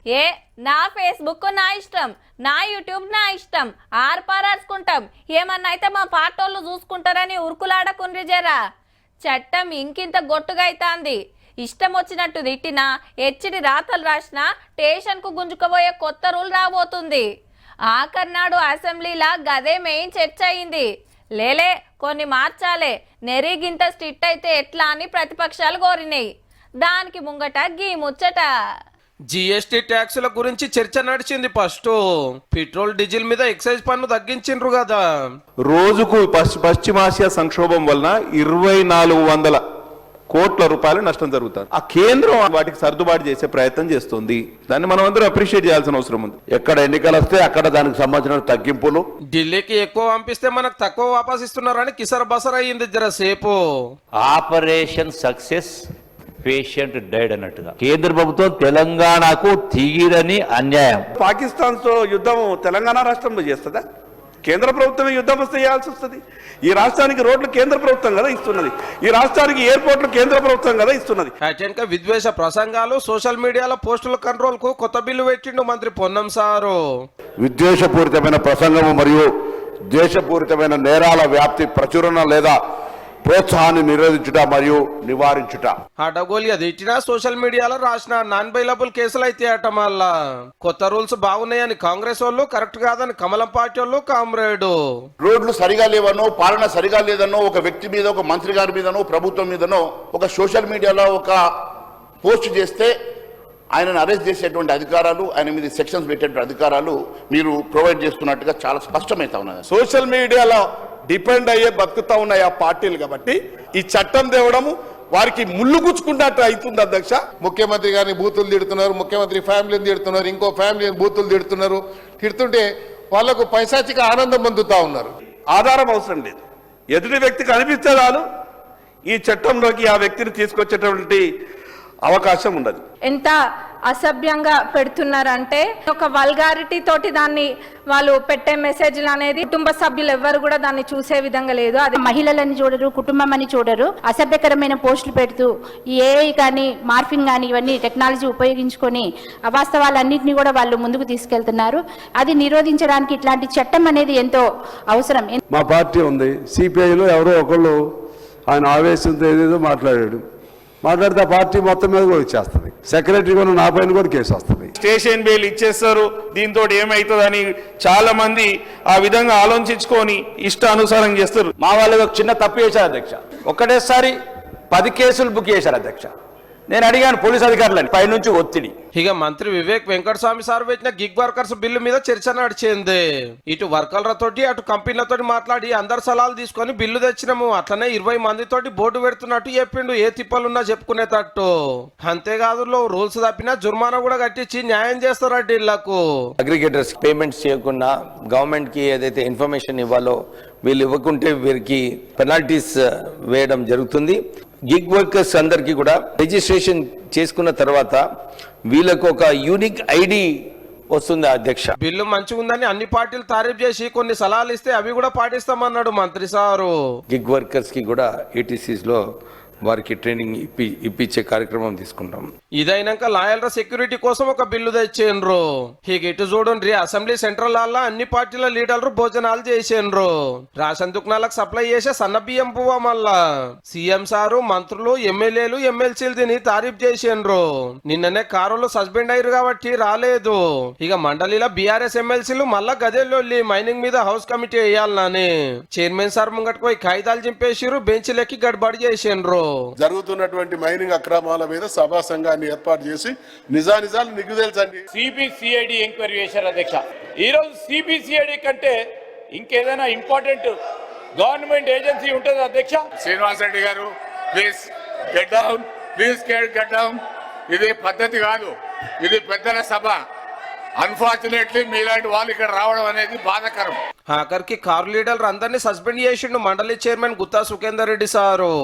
ఏ నా ఫేస్బుక్ నా ఇష్టం, నా యూట్యూబ్ నా ఇష్టం, ఆర్పారార్చుకుంటాం. ఏమన్నా అయితే మా పాటోళ్ళు చూసుకుంటారని ఉరుకులాడకుండ్రి జరా. చట్టం ఇంకింత గొట్టుగా అయితాంది. ఇష్టం వచ్చినట్టు తిట్టినా, ఎచ్చిడి రాతలు రాసినా స్టేషన్కు గుంజుకుపోయే కొత్త రూల్ రాబోతుంది. ఆఖరినాడు అసెంబ్లీలా గదే మెయిన్ చర్చ అయింది. లేలే కొన్ని మార్చాలే, నెరిగింత స్ట్రిక్ట్ అయితే ఎట్లా అని ప్రతిపక్షాలు కోరినాయి. దానికి ముంగట గీ ముచ్చట. జిఎస్టీ ట్యాక్సుల గురించి చర్చ నడిచింది. ఫస్ట్ పెట్రోల్ డీజిల్ మీద ఎక్సైజ్ పన్ను తగ్గించిండ్రు కదా. రోజుకు పశ్చిమాసియా సంక్షోభం వలన 2400 కోట్ల రూపాయలు నష్టం జరుగుతుంది. ఆ కేంద్రం వాటికి సర్దుబాటు చేసే ప్రయత్నం చేస్తుంది. దాన్ని మనం అందరూ అప్రిషియేట్ చేయాల్సిన అవసరం ఉంది. ఎక్కడ ఎన్నికలు వస్తే అక్కడ దానికి సంబంధించిన తగ్గింపులు. ఢిల్లీకి ఎక్కువ పంపిస్తే మనకు తక్కువ వాపస్ ఇస్తున్నారని కిసర్ బసర్ అయ్యింది జరసేపు. ఆపరేషన్ సక్సెస్, పేషెంట్ డైడ్ అన్నట్టుగా కేంద్ర ప్రభుత్వం తెలంగాణకు తీరని అన్యాయం. పాకిస్తాన్ తో యుద్ధం తెలంగాణ రాష్ట్రంలో చేస్తుందా? కేంద్ర ప్రభుత్వమే యుద్ధం వస్తే చేయాల్సి వస్తుంది. ఈ రాష్ట్రానికి రోడ్లు కేంద్ర ప్రభుత్వం కదా ఇస్తున్నది. ఈ రాష్ట్రానికి ఎయిర్పోర్ట్లు కేంద్ర ప్రభుత్వం కదా ఇస్తున్నది. అటెంక విద్వేష ప్రసంగాలు, సోషల్ మీడియాలో పోస్టుల కంట్రోల్ కు కొత్త బిల్లు పెట్టిండు మంత్రి పొన్నం సారు. విద్వేషపూరితమైన ప్రసంగము మరియు ద్వేషపూరితమైన నేరాల వ్యాప్తి, ప్రచురణ లేదా ప్రోత్సాహాన్ని నిరోధించుట మరియు నివారించుట. అడగోలి అది ఇచ్చినా సోషల్ మీడియాలో రాసిన నాన్ బైలబుల్ కేసులు అయితే అట. మళ్ళా కొత్త రూల్స్ బాగున్నాయని కాంగ్రెస్ వాళ్ళు, కరెక్ట్ కాదని కమలం పార్టీ వాళ్ళు కామ్రేడు. రోడ్లు సరిగా లేవనో, పాలన సరిగా లేదనో, ఒక వ్యక్తి మీద, ఒక మంత్రి గారి మీదనో, ప్రభుత్వం మీదనో ఒక సోషల్ మీడియాలో ఒక పోస్ట్ చేస్తే ఆయనను అరెస్ట్ చేసేటువంటి అధికారాలు, ఆయన మీద సెక్షన్స్ పెట్టేటువంటి అధికారాలు మీరు ప్రొవైడ్ చేస్తున్నట్టుగా చాలా స్పష్టమైతా ఉన్నది. సోషల్ మీడియాలో డిపెండ్ అయ్యే బతుకుతా ఉన్నాయి ఆ పార్టీలు. కాబట్టి ఈ చట్టం తేవడము వారికి ముళ్ళు గుచ్చుకున్నట్టు అవుతుంది. అధ్యక్ష, ముఖ్యమంత్రి గారిని బూతులు తిడుతున్నారు, ముఖ్యమంత్రి ఫ్యామిలీని తిడుతున్నారు, ఇంకో ఫ్యామిలీని బూతులు తిడుతున్నారు. తిడుతుంటే వాళ్లకు పైశాచిక ఆనందం పొందుతా ఉన్నారు. ఆధారం అవసరం లేదు. ఎదుటి వ్యక్తికి అనిపిస్తే చాలు ఈ చట్టంలోకి ఆ వ్యక్తిని తీసుకొచ్చేటువంటి అవకాశం ఉండదు. ఎంత అసభ్యంగా పెడుతున్నారంటే ఒక వల్గారిటీ తోటి దాన్ని వాళ్ళు పెట్టే మెసేజ్లు అనేది కుటుంబ సభ్యులు ఎవ్వరు కూడా దాన్ని చూసే విధంగా లేదు. అది మహిళలని చూడరు, కుటుంబం అని చూడరు. అసభ్యకరమైన పోస్టులు పెడుతూ ఈ ఏఐ కానీ, మార్ఫింగ్ కానీ ఇవన్నీ టెక్నాలజీ ఉపయోగించుకొని అవాస్తవాలన్నింటినీ కూడా వాళ్ళు ముందుకు తీసుకెళ్తున్నారు. అది నిరోధించడానికి ఇట్లాంటి చట్టం అనేది ఎంతో అవసరం. మా పార్టీ ఉంది, సిపిఐలో ఎవరో ఒకళ్ళు ఆయన ఆవేశంతో ఏదేదో మాట్లాడాడు. మాట్లాడితే ఆ పార్టీ మొత్తం మీద కూడా వచ్చేస్తుంది. సెక్రటరీ కూడా నా పైన కూడా కేసు వస్తుంది. స్టేషన్ బెయిల్ ఇచ్చేస్తారు. దీంతో ఏమవుతుందని చాలా మంది ఆ విధంగా ఆలోచించుకొని ఇష్టానుసారం చేస్తారు. మా వాళ్ళు ఒక చిన్న తప్పు చేశారు అధ్యక్ష. ఒకటేసారి 10 కేసులు బుక్ చేశారు అధ్యక్ష. నేను అడిగాను పోలీస్ అధికారులని, పైనుంచి ఒత్తిడి. ఇక మంత్రి వివేక్ వెంకటస్వామి సార్ పెట్టిన గిగ్ వర్కర్స్ బిల్లు మీద చర్చ నడిచింది. ఇటు వర్కర్లతోటి, అటు కంపెనీలతోటి మాట్లాడి అందరు సలహాలు తీసుకొని బిల్లు తెచ్చినాము. అట్లనే 20 మందితోటి బోర్డు పెడుతున్నట్టు చెప్పిండు. ఏ తిప్పలున్నా చెప్పుకునేటట్టు. అంతేకాదు రూల్స్ తప్పినా జుర్మానా కూడా కట్టించి న్యాయం చేస్తారట ఇళ్లకు. అగ్రిగేటర్స్ పేమెంట్స్ చేయకుండా గవర్నమెంట్ కి ఏదైతే ఇన్ఫర్మేషన్ ఇవ్వాలో వీళ్ళు ఇవ్వకుంటే వీరికి పెనాల్టీస్ వేయడం జరుగుతుంది. గిగ్ వర్కర్స్ అందరికీ కూడా రిజిస్ట్రేషన్ చేసుకున్న తర్వాత వీళ్ళకు ఒక యూనిక్ ఐడి వస్తుంది అధ్యక్ష. బిల్లు మంచిగా ఉందని అన్ని పార్టీలు తారీఫ్ చేసి కొన్ని సలహాలు ఇస్తే అవి కూడా పాటిస్తామన్నాడు మంత్రి సారు. గిగ్ వర్కర్స్ కి కూడా ఏటీసీస్ లో వారికి ట్రైనింగ్ ఇప్పించే కార్యక్రమం తీసుకుంటాం. ఇదైనాక లాయర్ల సెక్యూరిటీ కోసం ఒక బిల్లు తెచ్చేండ్రు. ఇక ఇటు చూడండి, అసెంబ్లీ సెంట్రల్ హాల్ అన్ని పార్టీల లీడర్లు భోజనాలు చేసేండ్రు. రేషన్ దుకాణాలకు సప్లై చేసే సన్న బియ్యం పువ్వ. మళ్ళా సీఎం సారు, మంత్రులు, ఎమ్మెల్యేలు, ఎమ్మెల్సీలు తిని తారీఫ్ చేసేండ్రు. నిన్ననే కారులు సస్పెండ్ అయ్యారు కాబట్టి రాలేదు. ఇక మండలిలో బీఆర్ఎస్ ఎమ్మెల్సీలు మళ్ళా గదేల్లో మైనింగ్ మీద హౌస్ కమిటీ వేయాలని చైర్మన్ సార్ ముంగట్టు పోయి కాగితాలు చింపేసిరు. బెంచ్లెక్కి గడబడి చేసేండ్రు. జరుగుతున్నటువంటి మైనింగ్ అక్రమాల మీద సభా సంఘాన్ని ఏర్పాటు చేసి నిజాలు నిగ్గుదేల్చండి. సిబిసిఐడి ఎంక్వైరీ చేశారు అధ్యక్ష. ఈరోజు సిబిసిఐడి కంటే ఇంకేదైనా ఇంపార్టెంట్ గవర్నమెంట్ ఏజెన్సీ ఉంటుంది అధ్యక్ష. శ్రీనివాస్ రెడ్డి గారు, please get down, please get down. ఇది పద్ధతి కాదు, ఇది పెద్దల సభ. అన్ఫార్చునేట్లీ మీలాంటి వాళ్ళు ఇక్కడ రావడం అనేది బాధాకరం. ఆఖరికి కారు లీడర్లు అందరినీ సస్పెండ్ చేసిండు మండలి చైర్మన్ గుత్తా సుఖేందర్ రెడ్డి సారు.